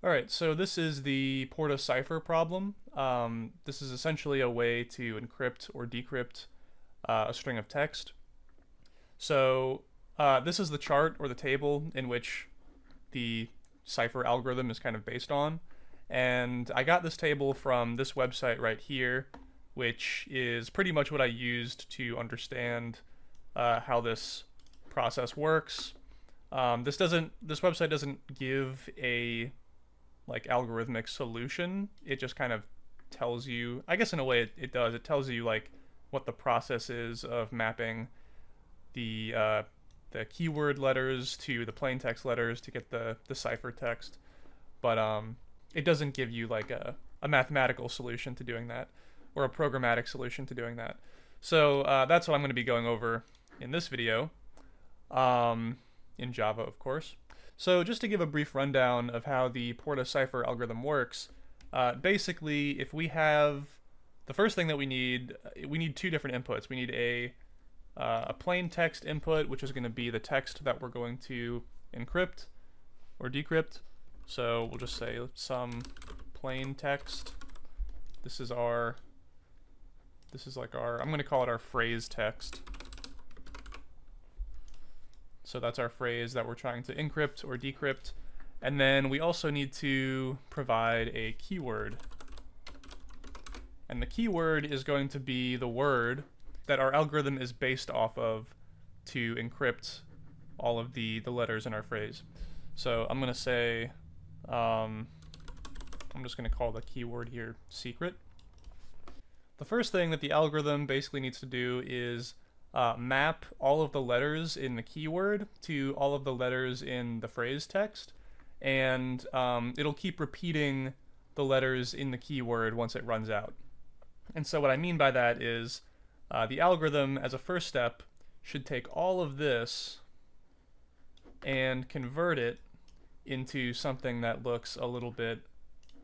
Alright, so this is the Porta Cipher problem. This is essentially a way to encrypt or decrypt a string of text. So this is the chart or the table in which the cipher algorithm is kind of based on. And I got this table from this website right here, which is pretty much what I used to understand how this process works. This website doesn't give a algorithmic solution. It just kind of tells you, I guess in a way it does. It tells you like what the process is of mapping the keyword letters to the plain text letters to get the cipher text. But it doesn't give you like a mathematical solution to doing that or a programmatic solution to doing that. So that's what I'm going to be going over in this video, in Java, of course. So just to give a brief rundown of how the Porta Cipher algorithm works, basically if we have the first thing that we need two different inputs. We need a plain text input, which is going to be the text that we're going to encrypt or decrypt. So we'll just say some plain text. This is like our, I'm going to call it our phrase text. So that's our phrase that we're trying to encrypt or decrypt. And then we also need to provide a keyword. And the keyword is going to be the word that our algorithm is based off of to encrypt all of the letters in our phrase. So I'm going to say, I'm just going to call the keyword here secret. The first thing that the algorithm basically needs to do is map all of the letters in the keyword to all of the letters in the phrase text, and it'll keep repeating the letters in the keyword once it runs out. And so what I mean by that is the algorithm, as a first step, should take all of this and convert it into something that looks a little bit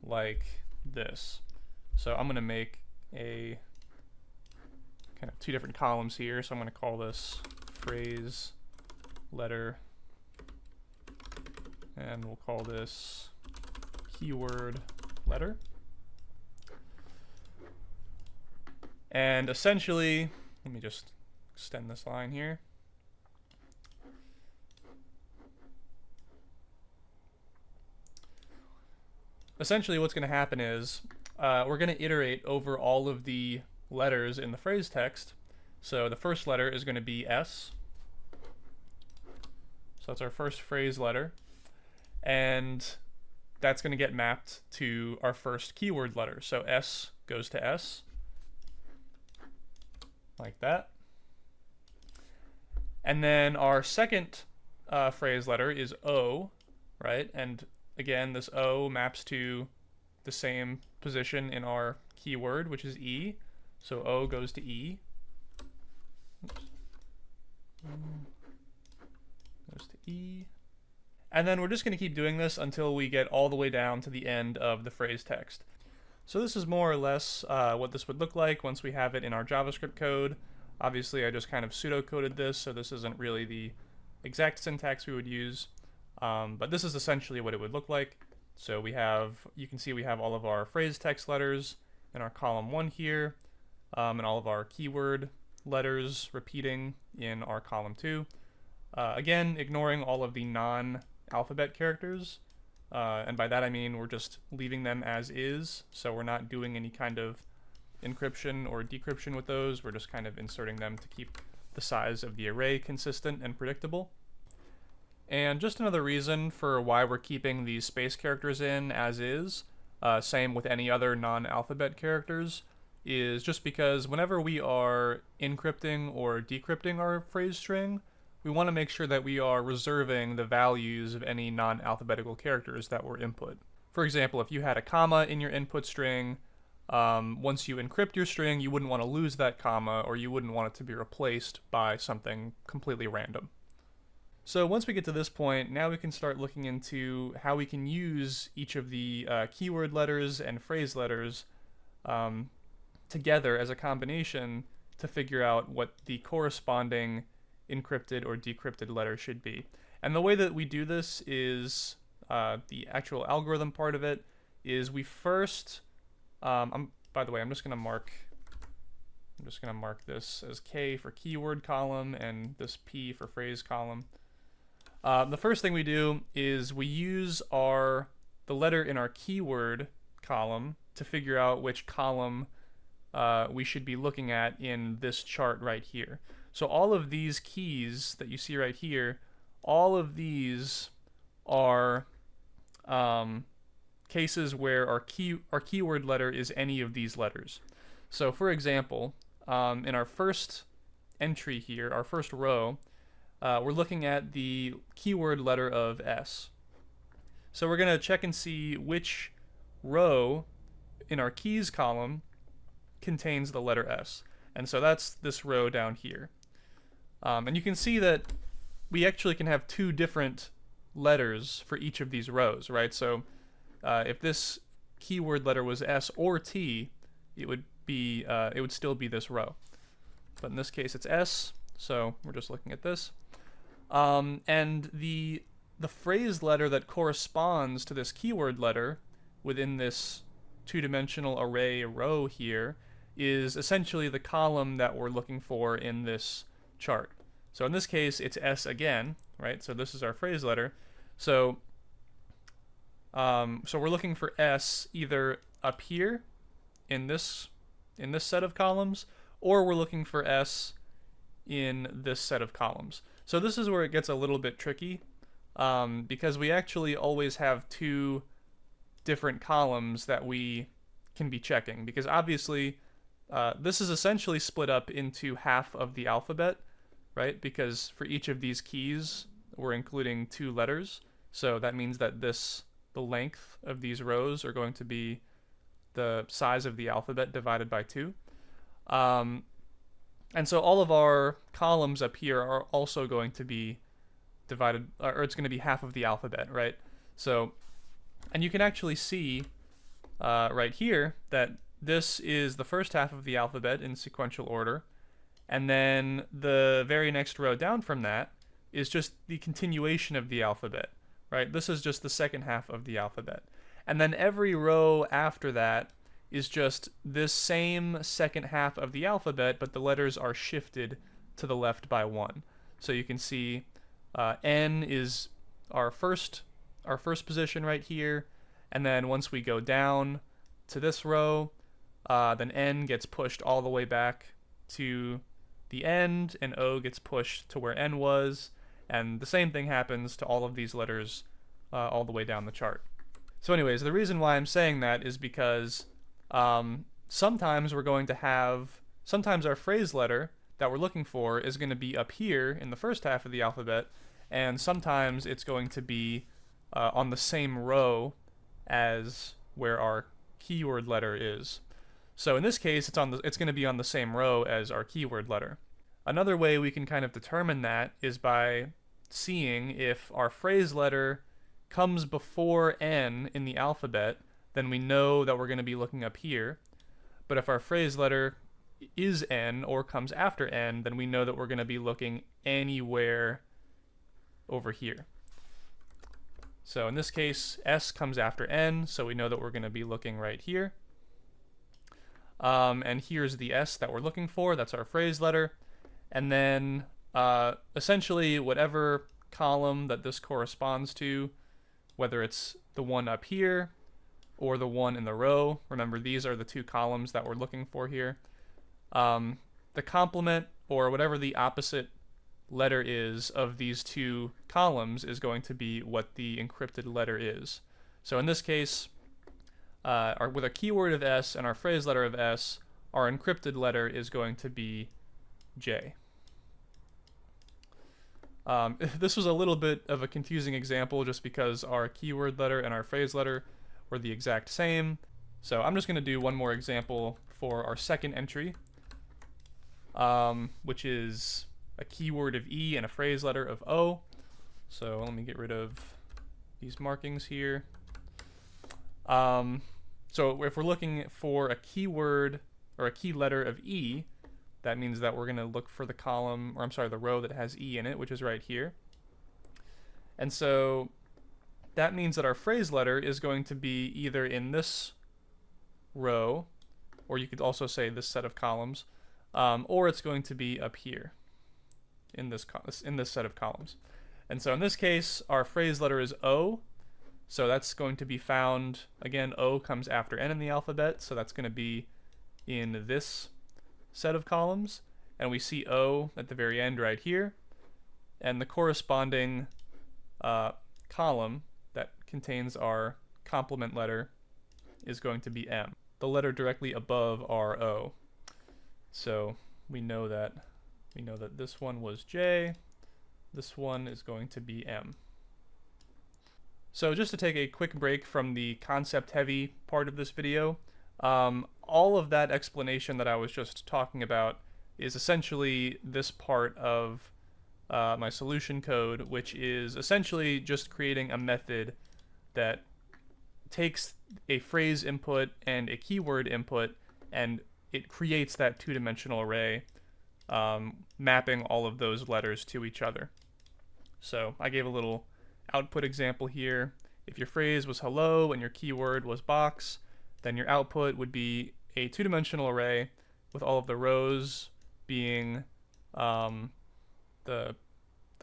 like this. So I'm going to make a kind of two different columns here. So I'm going to call this phrase letter, and we'll call this keyword letter. And essentially, let me just extend this line here. Essentially what's going to happen is we're going to iterate over all of the letters in the phrase text. So the first letter is going to be S. So that's our first phrase letter. And that's going to get mapped to our first keyword letter. So S goes to S, like that. And then our second phrase letter is O, right? And again, this O maps to the same position in our keyword, which is E. So O goes to E. Oops. Goes to E. And then we're just going to keep doing this until we get all the way down to the end of the phrase text. So this is more or less what this would look like once we have it in our JavaScript code. Obviously, I just kind of pseudo-coded this, so this isn't really the exact syntax we would use. But this is essentially what it would look like. So we have, you can see we have all of our phrase text letters in our column 1 here, and all of our keyword letters repeating in our column 2. Again, ignoring all of the non-alphabet characters, and by that I mean we're just leaving them as is, so we're not doing any kind of encryption or decryption with those. We're just kind of inserting them to keep the size of the array consistent and predictable. And just another reason for why we're keeping these space characters in as is, same with any other non-alphabet characters, is just because whenever we are encrypting or decrypting our phrase string, we want to make sure that we are reserving the values of any non-alphabetical characters that were input. For example, if you had a comma in your input string, once you encrypt your string, you wouldn't want to lose that comma, or you wouldn't want it to be replaced by something completely random. So once we get to this point, now we can start looking into how we can use each of the keyword letters and phrase letters together as a combination to figure out what the corresponding encrypted or decrypted letter should be. And the way that we do this is the actual algorithm part of it, is we first, by the way, I'm just gonna mark this as K for keyword column and this P for phrase column. The first thing we do is we use the letter in our keyword column to figure out which column we should be looking at in this chart right here. So all of these keys that you see right here, all of these are cases where our keyword letter is any of these letters. So for example, in our first entry here, our first row, we're looking at the keyword letter of S. So we're going to check and see which row in our keys column contains the letter S. And so that's this row down here. And you can see that we actually can have two different letters for each of these rows, right? So if this keyword letter was S or T, it would still be this row. But in this case it's S, so we're just looking at this. And the phrase letter that corresponds to this keyword letter within this two-dimensional array row here is essentially the column that we're looking for in this chart. So in this case, it's S again, right? So this is our phrase letter. So we're looking for S either up here in this set of columns, or we're looking for S in this set of columns. So this is where it gets a little bit tricky, because we actually always have two different columns that we can be checking, because obviously this is essentially split up into half of the alphabet, right? Because for each of these keys, we're including two letters. So that means that the length of these rows are going to be the size of the alphabet divided by 2. And so all of our columns up here are also going to be divided, or it's going to be half of the alphabet, right? So, and you can actually see right here that this is the first half of the alphabet in sequential order, and then the very next row down from that is just the continuation of the alphabet, right? This is just the second half of the alphabet. And then every row after that is just this same second half of the alphabet, but the letters are shifted to the left by 1. So you can see N is our first position right here, and then once we go down to this row, then N gets pushed all the way back to the end, and O gets pushed to where N was, and the same thing happens to all of these letters all the way down the chart. So anyways, the reason why I'm saying that is because sometimes our phrase letter that we're looking for is going to be up here in the first half of the alphabet, and sometimes it's going to be on the same row as where our keyword letter is. So in this case, it's going to be on the same row as our keyword letter. Another way we can kind of determine that is by seeing if our phrase letter comes before N in the alphabet, then we know that we're going to be looking up here. But if our phrase letter is N or comes after N, then we know that we're going to be looking anywhere over here. So in this case, S comes after N, so we know that we're going to be looking right here. And here's the S that we're looking for. That's our phrase letter. And then essentially whatever column that this corresponds to, whether it's the one up here or the one in the row, remember these are the two columns that we're looking for here, the complement or whatever the opposite letter is of these two columns is going to be what the encrypted letter is. So in this case, with a keyword of S and our phrase letter of S, our encrypted letter is going to be J. This was a little bit of a confusing example just because our keyword letter and our phrase letter were the exact same. So I'm just going to do one more example for our second entry, which is a keyword of E and a phrase letter of O. So let me get rid of these markings here. So if we're looking for a keyword or a key letter of E, that means that we're going to look for the column, or I'm sorry, the row that has E in it, which is right here. And so that means that our phrase letter is going to be either in this row, or you could also say this set of columns, or it's going to be up here in this set of columns. And so in this case, our phrase letter is O, so that's going to be found, again, O comes after N in the alphabet, so that's going to be in this set of columns, and we see O at the very end right here, and the corresponding column that contains our complement letter is going to be M, the letter directly above our O. So we know that this one was J, this one is going to be M. So just to take a quick break from the concept-heavy part of this video, all of that explanation that I was just talking about is essentially this part of my solution code, which is essentially just creating a method that takes a phrase input and a keyword input, and it creates that two-dimensional array, mapping all of those letters to each other. So I gave a little output example here. If your phrase was hello and your keyword was box, then your output would be a two-dimensional array with all of the rows being the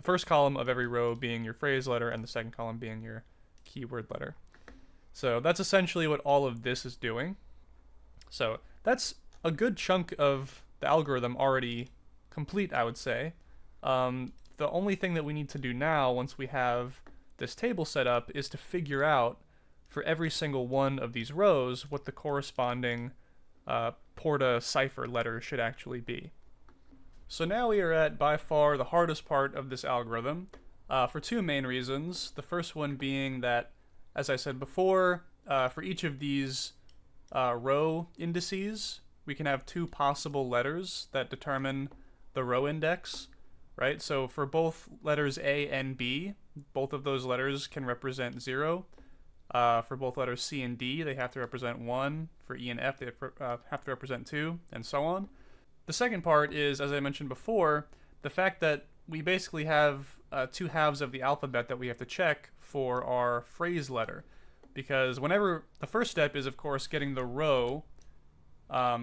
first column of every row being your phrase letter and the second column being your keyword letter. So that's essentially what all of this is doing. So that's a good chunk of the algorithm already complete, I would say. The only thing that we need to do now, once we have this table set up, is to figure out for every single one of these rows what the corresponding Porta Cipher letter should actually be. So now we are at by far the hardest part of this algorithm for two main reasons. The first one being that, as I said before, for each of these row indices, we can have two possible letters that determine the row index, right? So for both letters A and B, both of those letters can represent 0. For both letters C and D, they have to represent 1. For E and F, they have to represent 2, and so on. The second part is, as I mentioned before, the fact that we basically have two halves of the alphabet that we have to check for our phrase letter. Because whenever the first step is, of course, getting the row,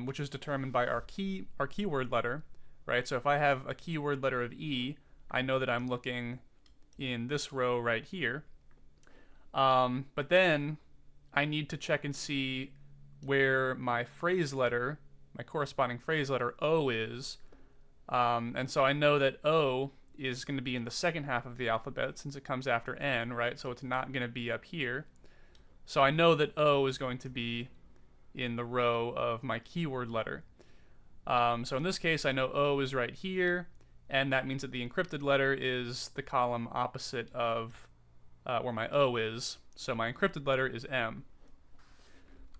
which is determined by our keyword letter, right? So if I have a keyword letter of E, I know that I'm looking in this row right here. But then I need to check and see where my phrase letter, my corresponding phrase letter O is. And so I know that O is going to be in the second half of the alphabet since it comes after N, right? So it's not going to be up here. So I know that O is going to be in the row of my keyword letter. So in this case, I know O is right here, and that means that the encrypted letter is the column opposite of where my O is. So my encrypted letter is M.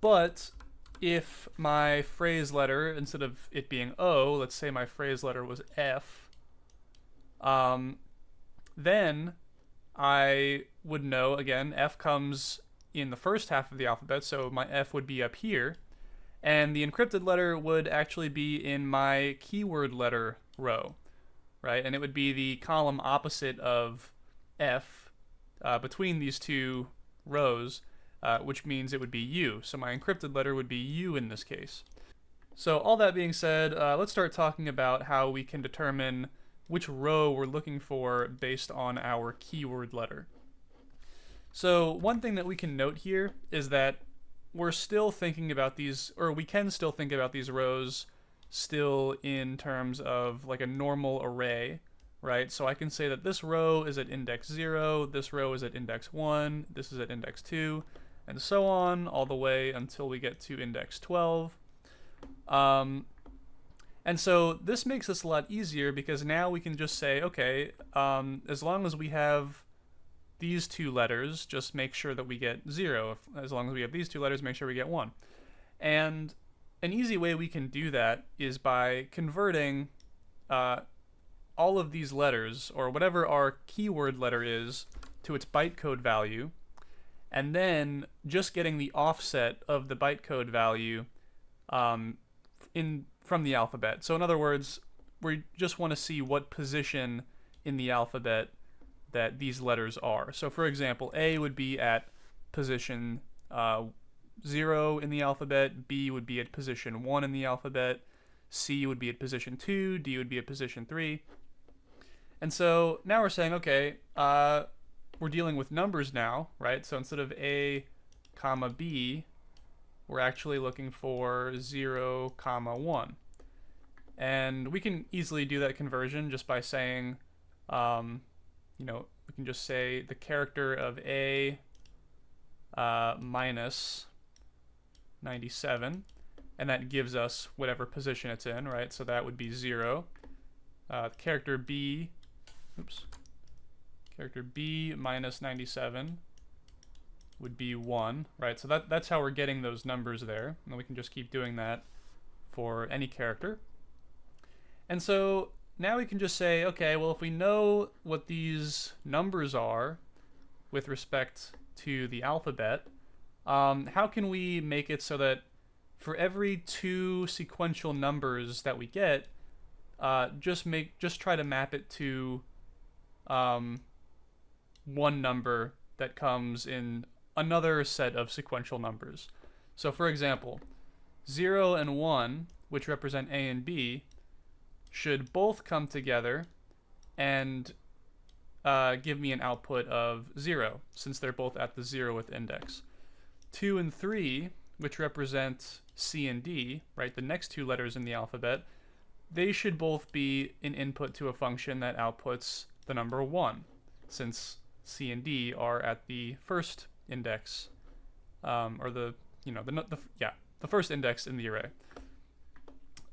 But if my phrase letter, instead of it being O, let's say my phrase letter was F, then I would know, again, F comes in the first half of the alphabet, so my F would be up here, and the encrypted letter would actually be in my keyword letter row, right? And it would be the column opposite of F between these two rows, which means it would be U. So my encrypted letter would be U in this case. So all that being said, let's start talking about how we can determine which row we're looking for based on our keyword letter. So one thing that we can note here is that we're still thinking about these, or we can still think about these rows still in terms of like a normal array, right? So I can say that this row is at index 0, this row is at index 1, this is at index 2, and so on, all the way until we get to index 12. And so this makes this a lot easier because now we can just say, okay, as long as we have these two letters, just make sure that we get 0. As long as we have these two letters, make sure we get 1. And an easy way we can do that is by converting all of these letters, or whatever our keyword letter is, to its bytecode value, and then just getting the offset of the bytecode value from the alphabet. So in other words, we just want to see what position in the alphabet that these letters are. So for example, A would be at position 0 in the alphabet, B would be at position 1 in the alphabet, C would be at position 2, D would be at position 3. And so now we're saying, okay, we're dealing with numbers now, right? So instead of A comma B, we're actually looking for 0 comma 1. And we can easily do that conversion just by saying, we can just say the character of A minus 97, and that gives us whatever position it's in, right? So that would be 0. Character B minus 97 would be 1, right? So that's how we're getting those numbers there, and we can just keep doing that for any character. And so now we can just say, okay, well, if we know what these numbers are with respect to the alphabet, how can we make it so that for every 2 sequential numbers that we get, just try to map it to one number that comes in another set of sequential numbers. So for example, 0 and 1, which represent A and B, should both come together and give me an output of 0, since they're both at the 0th index. 2 and 3, which represent C and D, right, the next 2 letters in the alphabet, they should both be an input to a function that outputs the number 1, since C and D are at the first index, or the first index in the array.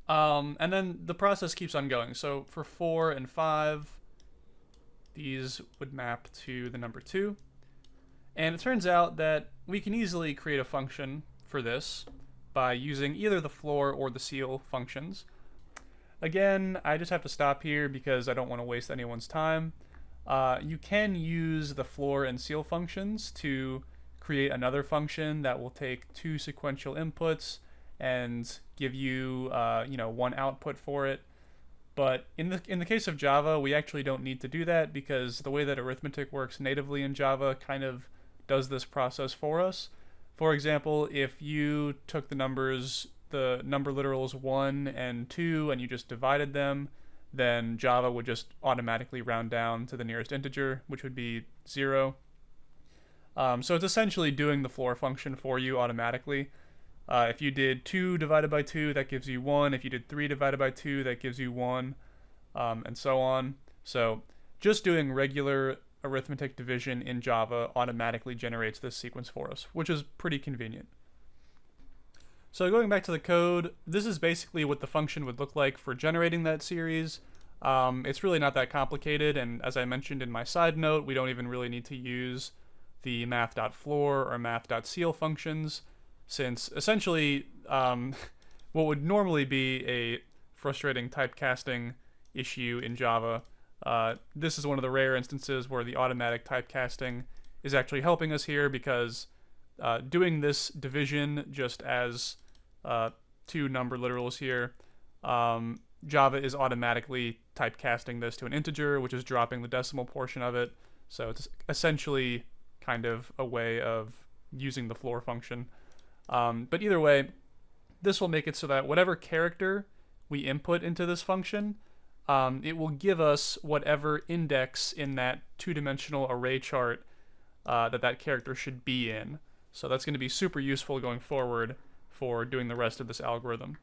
And then the process keeps on going. So for 4 and 5, these would map to the number 2. And it turns out that we can easily create a function for this by using either the floor or the ceil functions. Again, I just have to stop here because I don't want to waste anyone's time. You can use the floor and ceil functions to create another function that will take 2 sequential inputs and give you one output for it. But in the case of Java, we actually don't need to do that because the way that arithmetic works natively in Java kind of does this process for us. For example, if you took the number literals 1 and 2 and you just divided them, then Java would just automatically round down to the nearest integer, which would be 0. So it's essentially doing the floor function for you automatically. If you did 2 divided by 2, that gives you 1. If you did 3 divided by 2, that gives you 1, and so on. So just doing regular arithmetic division in Java automatically generates this sequence for us, which is pretty convenient. So going back to the code, this is basically what the function would look like for generating that series. It's really not that complicated, and as I mentioned in my side note, we don't even really need to use the math.floor or math.ceil functions, since essentially what would normally be a frustrating typecasting issue in Java, this is one of the rare instances where the automatic typecasting is actually helping us here, because doing this division just as 2 number literals here, Java is automatically typecasting this to an integer, which is dropping the decimal portion of it. So it's essentially kind of a way of using the floor function. But either way, this will make it so that whatever character we input into this function, it will give us whatever index in that 2-dimensional array chart that character should be in. So that's going to be super useful going forward for doing the rest of this algorithm.